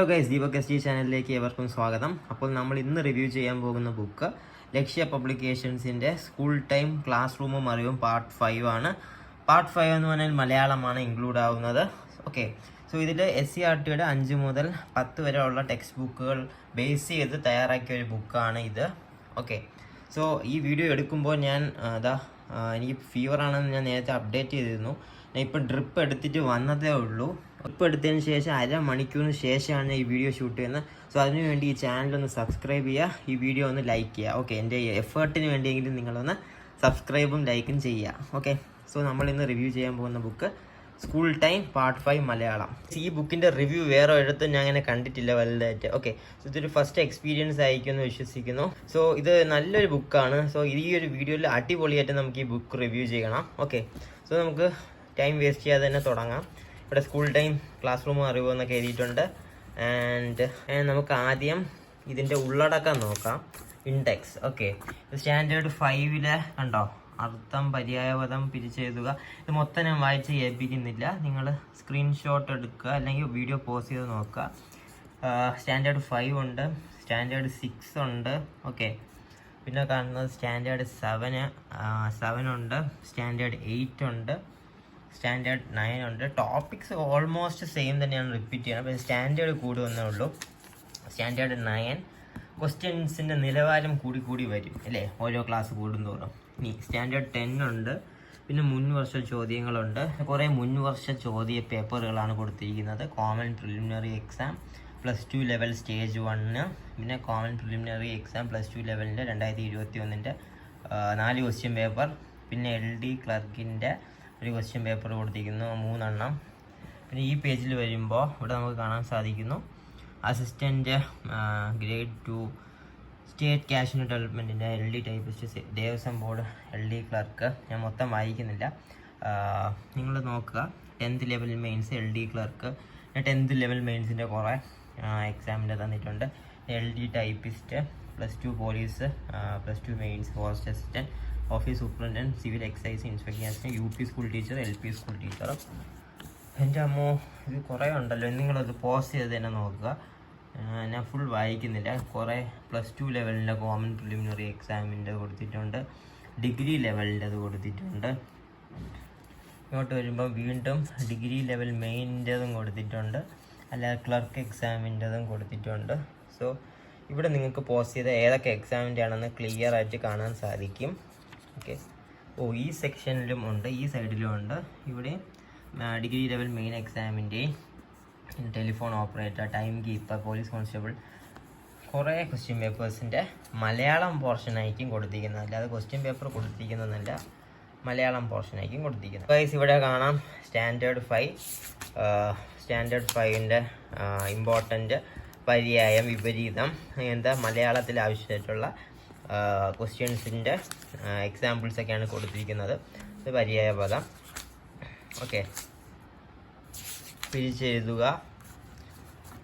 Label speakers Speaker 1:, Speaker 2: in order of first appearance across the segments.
Speaker 1: Hello guys, Deepak S T ചാനലിലേക്ക് ഏവർക്കും സ്വാഗതം. അപ്പോൾ നമ്മൾ ഇന്ന് റിവ്യൂ ചെയ്യാൻ പോകുന്ന ബുക്ക് ലക്ഷ്യ പബ്ലിക്കേഷൻസിൻ്റെ സ്കൂൾ ടൈം ക്ലാസ് റൂമും അറിവും പാർട്ട് 5 ആണ്. പാർട്ട് 5 എന്ന് പറഞ്ഞാൽ മലയാളമാണ് ഇൻക്ലൂഡ് ആവുന്നത്. ഓക്കെ, സോ ഇതിൽ SCERTയുടെ 5 മുതൽ 10 വരെ ഉള്ള ടെക്സ്റ്റ് ബുക്കുകൾ ബേസ് ചെയ്ത് തയ്യാറാക്കിയ ഒരു ബുക്കാണ് ഇത്. ഓക്കെ, സോ ഈ വീഡിയോ എടുക്കുമ്പോൾ ഞാൻ എനിക്ക് ഫീവർ ആണെന്ന് ഞാൻ നേരത്തെ അപ്ഡേറ്റ് ചെയ്തിരുന്നു. ഞാൻ ഇപ്പോൾ ഡ്രിപ്പ് എടുത്തിട്ട് വന്നതേ ഉള്ളൂ. ഡ്രിപ്പ് എടുത്തതിന് ശേഷം അരമണിക്കൂറിന് ശേഷമാണ് ഈ വീഡിയോ ഷൂട്ട് ചെയ്യുന്നത്. സോ അതിനുവേണ്ടി ഈ ചാനലൊന്ന് സബ്സ്ക്രൈബ് ചെയ്യുക, ഈ വീഡിയോ ഒന്ന് ലൈക്ക് ചെയ്യുക. ഓക്കെ, എൻ്റെ എഫേർട്ടിന് വേണ്ടിയെങ്കിലും നിങ്ങളൊന്ന് സബ്സ്ക്രൈബും ലൈക്കും ചെയ്യുക. ഓക്കെ, സോ നമ്മളിന്ന് റിവ്യൂ ചെയ്യാൻ പോകുന്ന book school time part 5 Malayalam. ഈ ബുക്കിൻ്റെ റിവ്യൂ വേറെ ഒരിടത്തും ഞാൻ അങ്ങനെ കണ്ടിട്ടില്ല വലുതായിട്ട്. ഓക്കെ, സോ ഇതൊരു ഫസ്റ്റ് എക്സ്പീരിയൻസ് ആയിരിക്കുമെന്ന് വിശ്വസിക്കുന്നു. സോ ഇത് നല്ലൊരു ബുക്കാണ്. സോ ഈ ഒരു വീഡിയോയിൽ അടിപൊളിയായിട്ട് നമുക്ക് ഈ ബുക്ക് റിവ്യൂ ചെയ്യണം. ഓക്കെ, സോ നമുക്ക് ടൈം വേസ്റ്റ് ചെയ്യാതെ തന്നെ തുടങ്ങാം. ഇവിടെ സ്കൂൾ ടൈം ക്ലാസ് റൂം അറിവ് എന്നൊക്കെ എഴുതിയിട്ടുണ്ട്. ആൻഡ് നമുക്ക് ആദ്യം ഇതിൻ്റെ ഉള്ളടക്കം നോക്കാം. ഇൻഡെക്സ്. ഓക്കെ, സ്റ്റാൻഡേർഡ് 5 കണ്ടോ, അർത്ഥം പര്യായപദം പിരിച്ചെഴുതുക. ഇത് മൊത്തം ഞാൻ വായിച്ച് ഏൽപ്പിക്കുന്നില്ല, നിങ്ങൾ സ്ക്രീൻഷോട്ട് എടുക്കുക അല്ലെങ്കിൽ വീഡിയോ പോസ് ചെയ്ത് നോക്കുക. സ്റ്റാൻഡേർഡ് 5 ഉണ്ട്, സ്റ്റാൻഡേർഡ് 6 ഉണ്ട്. ഓക്കെ, പിന്നെ കാണുന്നത് സ്റ്റാൻഡേർഡ് 7 ഉണ്ട്, സ്റ്റാൻഡേർഡ് 8 ഉണ്ട്, സ്റ്റാൻഡേർഡ് 9 ഉണ്ട്. ടോപ്പിക്സ് ഓൾമോസ്റ്റ് സെയിം തന്നെയാണ് റിപ്പീറ്റ് ചെയ്യണം, പക്ഷേ സ്റ്റാൻഡേർഡ് കൂടി വന്നേ ഉള്ളൂ. സ്റ്റാൻഡേർഡ് 9 ക്വസ്റ്റ്യൻസിൻ്റെ നിലവാരം കൂടി വരും അല്ലേ, ഓരോ ക്ലാസ് കൂടുന്തോറും. ഇനി സ്റ്റാൻഡേർഡ് 10 ഉണ്ട്, പിന്നെ മുൻവർഷ ചോദ്യങ്ങളുണ്ട്. കുറേ മുൻവർഷ ചോദ്യ പേപ്പറുകളാണ് കൊടുത്തിരിക്കുന്നത്. Common preliminary exam +2 level stage 1, പിന്നെ common preliminary exam +2 ലെവലിൻ്റെ 2021 4 question paper, പിന്നെ LD ക്ലർക്കിൻ്റെ ഒരു ക്വസ്റ്റ്യൻ പേപ്പർ കൊടുത്തിരിക്കുന്നു 3 എണ്ണം. പിന്നെ ഈ പേജിൽ വരുമ്പോൾ ഇവിടെ നമുക്ക് കാണാൻ സാധിക്കുന്നു അസിസ്റ്റൻ്റ് ഗ്രേഡ് 2 സ്റ്റേറ്റ് കാഷ്യൂ ഡെവലപ്മെൻറ്റിൻ്റെ LD typist, Devaswom board LD clerk. ഞാൻ മൊത്തം വായിക്കുന്നില്ല, നിങ്ങൾ നോക്കുക. 10th level mains LD clerk, 10th level മെയിൻസിൻ്റെ കുറേ എക്സാമിൻ്റെ തന്നിട്ടുണ്ട്. LD typist, +2 police, +2 mains, forest assistant, office superintendent, civil excise inspector assistant, UP school teacher, LP school teacher. എൻ്റെ അമ്മോ, ഇത് കുറേ ഉണ്ടല്ലോ. നിങ്ങളത് പോസ്റ്റ് ചെയ്ത് തന്നെ നോക്കുക. ഞാൻ ഫുൾ വായിക്കുന്നില്ല. കുറേ +2 ലെവലിൻ്റെ കോമൺ പ്രിലിമിനറി എക്സാമിൻ്റെ കൊടുത്തിട്ടുണ്ട്, ഡിഗ്രി ലെവലിൻ്റെ അത് കൊടുത്തിട്ടുണ്ട്. ഇങ്ങോട്ട് വരുമ്പോൾ വീണ്ടും ഡിഗ്രി ലെവൽ മെയിൻ്റെതും കൊടുത്തിട്ടുണ്ട്, അല്ലാതെ ക്ലർക്ക് എക്സാമിൻ്റെതും കൊടുത്തിട്ടുണ്ട്. സോ ഇവിടെ നിങ്ങൾക്ക് പോസ്റ്റ് ചെയ്ത ഏതൊക്കെ എക്സാമിൻ്റെ ആണെന്ന് ക്ലിയർ ആയിട്ട് കാണാൻ സാധിക്കും. ഓക്കെ, ഈ സെക്ഷനിലും ഉണ്ട്, ഈ സൈഡിലും ഉണ്ട്. ഇവിടെ ഡിഗ്രി ലെവൽ മെയിൻ എക്സാമിൻ്റെയും telephone operator, time keeper, police constable, കുറേ ക്വസ്റ്റ്യൻ പേപ്പേഴ്സിൻ്റെ മലയാളം പോർഷനായിരിക്കും കൊടുത്തിരിക്കുന്നത്, അല്ലാതെ ക്വസ്റ്റ്യൻ പേപ്പർ കൊടുത്തിരിക്കുന്നതല്ല, മലയാളം പോർഷനായിരിക്കും കൊടുത്തിരിക്കുന്നത്. ഗൈസ്, ഇവിടെ കാണാം സ്റ്റാൻഡേർഡ് 5. സ്റ്റാൻഡേർഡ് 5ൻ്റെ ഇമ്പോർട്ടൻ്റ് പര്യായം, വിപരീതം, അങ്ങനത്തെ മലയാളത്തിൽ ആവശ്യമായിട്ടുള്ള ക്വസ്റ്റ്യൻസിൻ്റെ എക്സാമ്പിൾസൊക്കെയാണ് കൊടുത്തിരിക്കുന്നത്. ഇത് പര്യായ പദം. ഓക്കെ, പിരിച്ചെഴുതുക.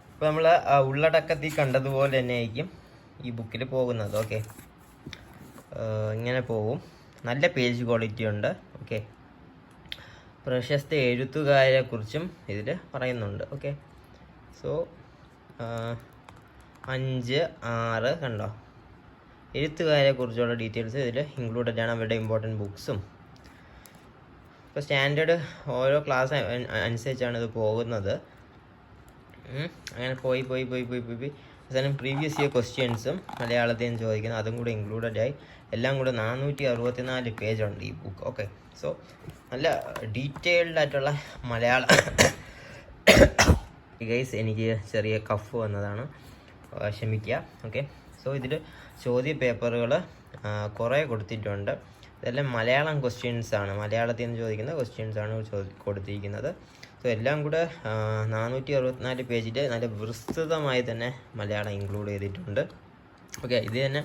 Speaker 1: ഇപ്പോൾ നമ്മൾ ഉള്ളടക്കത്തിൽ കണ്ടതുപോലെ തന്നെ ആയിരിക്കും ഈ ബുക്കിൽ പോകുന്നത്. ഓക്കെ, ഇങ്ങനെ പോകും. നല്ല പേജ് ക്വാളിറ്റി ഉണ്ട്. ഓക്കെ, പ്രശസ്ത എഴുത്തുകാരെ കുറിച്ചും ഇതിൽ പറയുന്നുണ്ട്. ഓക്കെ, സോ 5, 6 കണ്ടോ, എഴുത്തുകാരെ കുറിച്ചുള്ള ഡീറ്റെയിൽസ് ഇതിൽ ഇൻക്ലൂഡഡ് ആണ്, അവരുടെ ഇമ്പോർട്ടൻറ്റ് ബുക്സും. ഇപ്പോൾ സ്റ്റാൻഡേർഡ് ഓരോ ക്ലാസ് അനുസരിച്ചാണ് ഇത് പോകുന്നത്. അങ്ങനെ പോയി അവസാനം പ്രീവിയസ് ഇയർ ക്വസ്റ്റ്യൻസും മലയാളത്തിൽ നിന്ന് ചോദിക്കുന്നത്, അതും കൂടെ ഇൻക്ലൂഡഡ് ആയി. എല്ലാം കൂടെ 464 പേജുണ്ട് ഈ ബുക്ക്. ഓക്കെ, സോ നല്ല ഡീറ്റെയിൽഡ് ആയിട്ടുള്ള മലയാളം. ഗൈസ്, എനിക്ക് ചെറിയ കഫ് വന്നതാണ്, ക്ഷമിക്കുക. ഓക്കെ, സോ ഇതിൽ ചോദ്യ പേപ്പറുകൾ കുറേ കൊടുത്തിട്ടുണ്ട്. ഇതെല്ലാം മലയാളം ക്വസ്റ്റ്യൻസാണ്, മലയാളത്തിൽ നിന്ന് ചോദിക്കുന്ന ക്വസ്റ്റ്യൻസാണ് കൊടുത്തിരിക്കുന്നത്. സോ എല്ലാം കൂടെ 464 പേജിൽ നല്ല വിസ്തൃതമായി തന്നെ മലയാളം ഇൻക്ലൂഡ് ചെയ്തിട്ടുണ്ട്. ഓക്കെ, ഇത് തന്നെ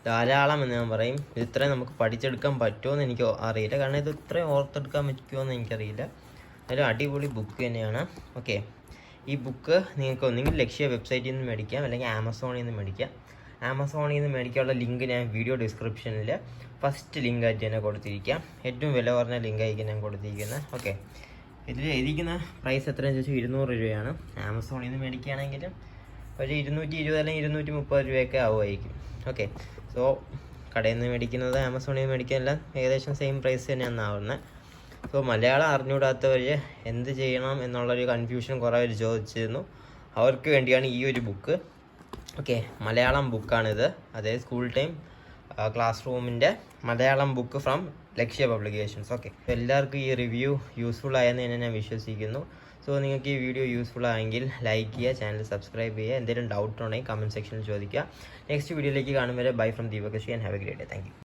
Speaker 1: ധാരാളം എന്ന് ഞാൻ പറയും. ഇത് ഇത്രയും നമുക്ക് പഠിച്ചെടുക്കാൻ പറ്റുമോ എന്ന് എനിക്ക് അറിയില്ല, കാരണം ഇത് ഇത്രയും ഓർത്തെടുക്കാൻ പറ്റുമോ എന്ന് എനിക്കറിയില്ല. ഒരു അടിപൊളി ബുക്ക് തന്നെയാണ്. ഓക്കെ, ഈ ബുക്ക് നിങ്ങൾക്ക് ഒന്നെങ്കിൽ ലക്ഷ്യ വെബ്സൈറ്റിൽ നിന്ന് മേടിക്കാം, അല്ലെങ്കിൽ ആമസോണിൽ നിന്ന് മേടിക്കാം. ആമസോണിൽ നിന്ന് മേടിക്കാനുള്ള ലിങ്ക് ഞാൻ വീഡിയോ ഡിസ്ക്രിപ്ഷനിൽ ഫസ്റ്റ് ലിങ്ക് ആയിട്ട് തന്നെ കൊടുത്തിരിക്കാം. ഏറ്റവും വില കുറഞ്ഞ ലിങ്കായിരിക്കും ഞാൻ കൊടുത്തിരിക്കുന്നത്. ഓക്കെ, ഇതിൽ എഴുതിക്കുന്ന പ്രൈസ് എത്രയാണെന്ന് ചോദിച്ചാൽ 200 രൂപയാണ്. ആമസോണിൽ നിന്ന് മേടിക്കുകയാണെങ്കിലും ഒരു 220 അല്ലെങ്കിൽ 230 രൂപയൊക്കെ ആവുമായിരിക്കും. ഓക്കെ, സോ കടയിൽ നിന്ന് മേടിക്കുന്നത് ആമസോണിൽ നിന്ന് മേടിക്കുന്നതെല്ലാം ഏകദേശം സെയിം പ്രൈസ് തന്നെയാണ് ആവുന്നത്. സോ മലയാളം അറിഞ്ഞുകൂടാത്തവർ എന്ത് ചെയ്യണം എന്നുള്ളൊരു കൺഫ്യൂഷൻ കുറേ പേര് ചോദിച്ചിരുന്നു. അവർക്ക് വേണ്ടിയാണ് ഈ ഒരു ബുക്ക്. ഓക്കെ, മലയാളം ബുക്കാണിത്. അതായത് സ്കൂൾ ടൈം ക്ലാസ് റൂമിൻ്റെ Malayalam book from Lakshya publications. Okay, എല്ലാവർക്കും ഈ റിവ്യൂ യൂസ്ഫുൾ ആയെന്ന് തന്നെ ഞാൻ വിശ്വസിക്കുന്നു. സോ നിങ്ങൾക്ക് ഈ വീഡിയോ യൂസ്ഫുൾ ആയെങ്കിൽ ലൈക്ക് ചെയ്യുക, ചാനൽ സബ്സ്ക്രൈബ് ചെയ്യുക. എന്തെങ്കിലും ഡൗട്ട് ഉണ്ടെങ്കിൽ കമൻറ്റ് സെക്ഷനിൽ ചോദിക്കുക. നെക്സ്റ്റ് വീഡിയോയിലേക്ക് കാണും വരെ bye from Deepak and have A great day. Thank you.